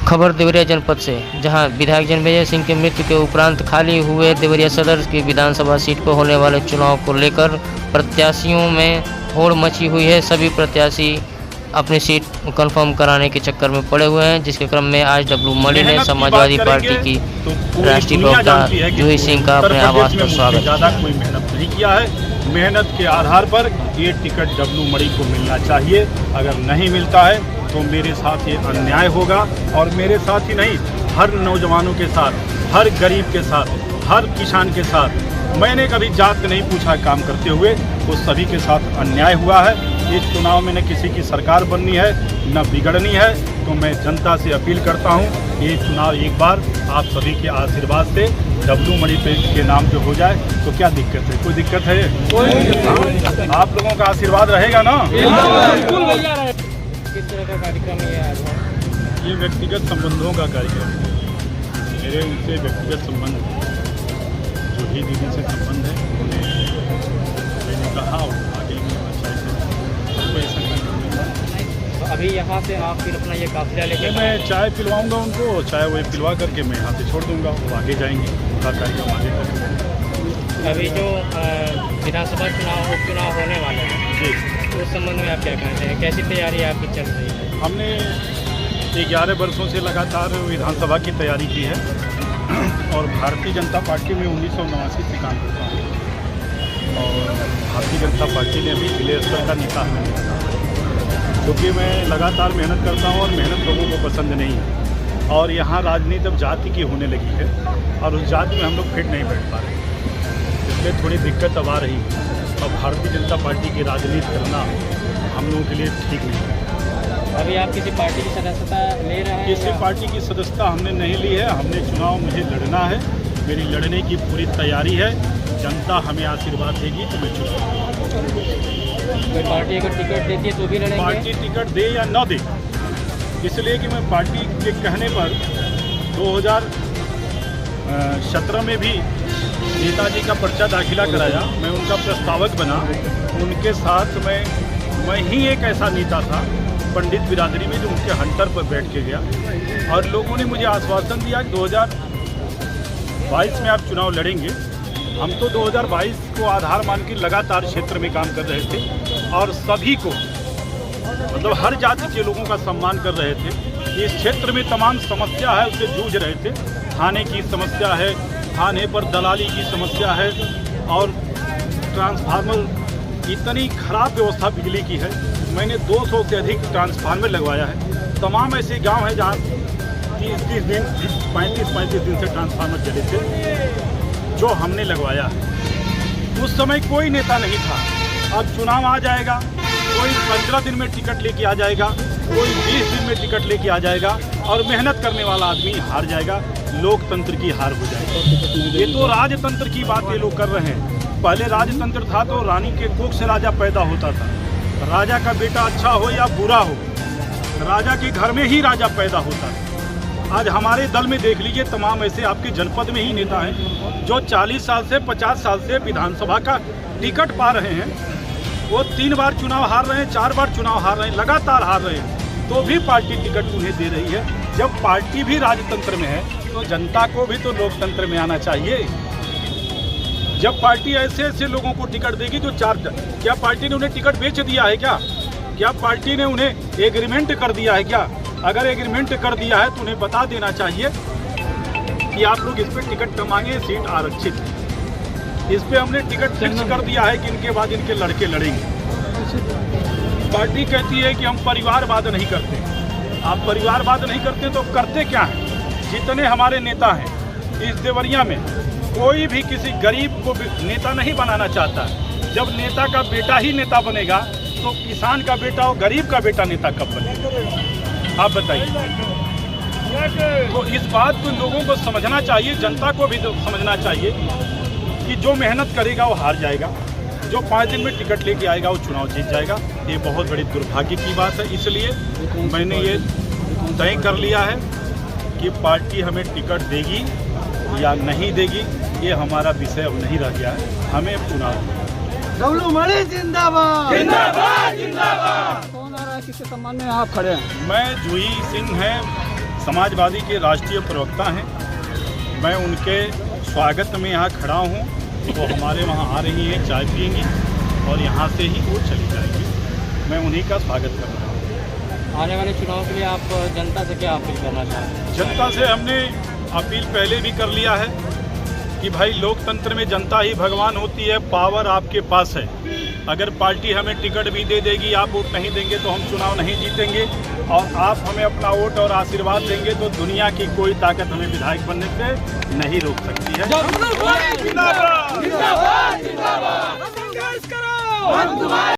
खबर देवरिया जनपद से, जहां विधायक जन्मेजय सिंह के मृत्यु के उपरांत खाली हुए देवरिया सदर की विधानसभा सीट पर होने वाले चुनाव को लेकर प्रत्याशियों में होड़ मची हुई है। सभी प्रत्याशी अपनी सीट कंफर्म कराने के चक्कर में पड़े हुए हैं, जिसके क्रम में आज डब्लू मणि ने समाजवादी पार्टी की राष्ट्रीय प्रवक्ता जूही सिंह का अपने आवास पर स्वागत। ज़्यादा कोई मेहनत नहीं किया है, मेहनत के आधार पर ये टिकट डब्लू मणि को मिलना चाहिए। अगर नहीं मिलता है तो मेरे साथ ये अन्याय होगा, और मेरे साथ ही नहीं, हर नौजवानों के साथ, हर गरीब के साथ, हर किसान के साथ। मैंने कभी जात नहीं पूछा काम करते हुए, तो सभी के साथ अन्याय हुआ है। इस चुनाव में न किसी की सरकार बननी है न बिगड़नी है, तो मैं जनता से अपील करता हूँ ये चुनाव एक बार आप सभी के आशीर्वाद से डब्लू मणि के नाम पे हो जाए तो क्या दिक्कत है? कोई दिक्कत है? कोई। आप लोगों का आशीर्वाद रहेगा ना? किस तरह का कार्यक्रम है आज? ये व्यक्तिगत संबंधों का कार्यक्रम है। मेरे उनसे व्यक्तिगत संबंध, जो भी दीदी से संबंध है, उन्हें मैंने कहा आगे ऐसा तो अभी यहाँ से आप फिर अपना ये काफिला लेके मैं चाय पिलवाऊंगा उनको, चाय वही पिलवा करके मैं यहाँ से छोड़ दूंगा, वो आगे जाएंगे, उनका कार्यक्रम आगे करेंगे। अभी जो विधानसभा चुनाव उपचुनाव होने वाले हैं जी, तो उस संबंध में आप क्या कहते हैं? कैसी तैयारी आपकी चल रही है? हमने 11 वर्षों से लगातार विधानसभा की तैयारी की है, और भारतीय जनता पार्टी में 1989 से काम करता हूँ, और भारतीय जनता पार्टी ने अभी जिले स्तर का नेता हमें, क्योंकि मैं लगातार मेहनत करता हूँ और मेहनत लोगों को पसंद नहीं है। और यहाँ राजनीति अब जाति की होने लगी है, और उस जाति में हम लोग फिट नहीं बैठ पा रहे, इसलिए थोड़ी दिक्कत अब आ रही है। और भारतीय जनता पार्टी की राजनीति करना हम लोगों के लिए ठीक नहीं है। अभी आप किसी पार्टी की सदस्यता ले रहे हैं? किसी पार्टी की सदस्यता हमने नहीं ली है। हमने चुनाव, मुझे लड़ना है, मेरी लड़ने की पूरी तैयारी है। जनता हमें आशीर्वाद देगी तो मैं चुनाव। कोई पार्टी अगर टिकट देती है तो भी लड़ेंगे? पार्टी टिकट दे या न दे, इसलिए कि मैं पार्टी के कहने पर 2017 में भी नेताजी का पर्चा दाखिला कराया, मैं उनका प्रस्तावक बना। उनके साथ मैं ही एक ऐसा नेता था पंडित बिरादरी में जो उनके हंटर पर बैठ के गया, और लोगों ने मुझे आश्वासन दिया कि 2022 में आप चुनाव लड़ेंगे। हम तो 2022 को आधार मान के लगातार क्षेत्र में काम कर रहे थे, और सभी को, मतलब हर जाति के लोगों का सम्मान कर रहे थे। इस क्षेत्र में तमाम समस्या है उससे जूझ रहे थे। थाने की समस्या है, थाने पर दलाली की समस्या है, और ट्रांसफार्मर, इतनी खराब व्यवस्था बिजली की है। मैंने 200 से अधिक ट्रांसफार्मर लगवाया है। तमाम ऐसे गांव हैं जहां 30-30 दिन, 35-35 दिन से ट्रांसफार्मर चले थे, जो हमने लगवाया है। उस समय कोई नेता नहीं था। अब चुनाव आ जाएगा, कोई 15 दिन में टिकट लेके आ जाएगा, कोई 20 दिन में टिकट लेके आ जाएगा, और मेहनत करने वाला आदमी हार जाएगा। लोकतंत्र की हार हो जाएगी। ये तो राजतंत्र की बात ये लोग कर रहे हैं। पहले राजतंत्र था तो रानी के कोख से राजा पैदा होता था। राजा का बेटा अच्छा हो या बुरा हो, राजा के घर में ही राजा पैदा होता है। आज हमारे दल में देख लीजिए, तमाम ऐसे आपके जनपद में ही नेता हैं जो 40 साल से 50 साल से विधानसभा का टिकट पा रहे हैं। वो 3 बार चुनाव हार रहे हैं, 4 बार चुनाव हार रहे हैं, लगातार हार रहे हैं, तो भी पार्टी टिकट उन्हें दे रही है। जब पार्टी भी राजतंत्र में है तो जनता को भी तो लोकतंत्र में आना चाहिए। जब पार्टी ऐसे ऐसे लोगों को टिकट देगी जो क्या पार्टी ने उन्हें टिकट बेच दिया है? क्या पार्टी ने उन्हें एग्रीमेंट कर दिया है? क्या अगर एग्रीमेंट कर दिया है तो उन्हें बता देना चाहिए कि आप लोग इस पर टिकट कमाएंगे, सीट आरक्षित है। इस पर हमने टिकट फिक्स कर दिया है कि इनके बाद इनके लड़के लड़ेंगे। पार्टी कहती है कि हम परिवारवाद नहीं करते। आप परिवारवाद नहीं करते तो करते क्या हैं? जितने हमारे नेता हैं इस देवरिया में, कोई भी किसी गरीब को नेता नहीं बनाना चाहता। जब नेता का बेटा ही नेता बनेगा तो किसान का बेटा और गरीब का बेटा नेता कब बनेगा? आप बताइए। तो इस बात को लोगों को समझना चाहिए, जनता को भी समझना चाहिए कि जो मेहनत करेगा वो हार जाएगा, जो 5 दिन में टिकट लेके आएगा वो चुनाव जीत जाएगा। ये बहुत बड़ी दुर्भाग्य की बात है। इसलिए मैंने ये तय कर लिया है कि पार्टी हमें टिकट देगी या नहीं देगी, ये हमारा विषय अब नहीं रह गया है। हमें चुनाव डब्लू मणि जिंदाबाद, जिंदाबाद, जिंदाबाद। है, किसके सम्मान में आप खड़े हैं? मैं जूही सिंह हैं, समाजवादी के राष्ट्रीय प्रवक्ता हैं। मैं उनके स्वागत में यहाँ खड़ा हूँ। वो हमारे वहाँ आ रही हैं, चाय पियेंगी और यहाँ से ही वो चली जाएंगी। मैं उन्हीं का स्वागत कर रहा हूँ। आने वाले चुनाव के लिए आप जनता से क्या अपील करना चाहते हैं? जनता से हमने अपील पहले भी कर लिया है कि भाई लोकतंत्र में जनता ही भगवान होती है, पावर आपके पास है। अगर पार्टी हमें टिकट भी दे देगी, आप वोट नहीं देंगे तो हम चुनाव नहीं जीतेंगे, और आप हमें अपना वोट और आशीर्वाद देंगे तो दुनिया की कोई ताकत हमें विधायक बनने से नहीं रोक सकती है।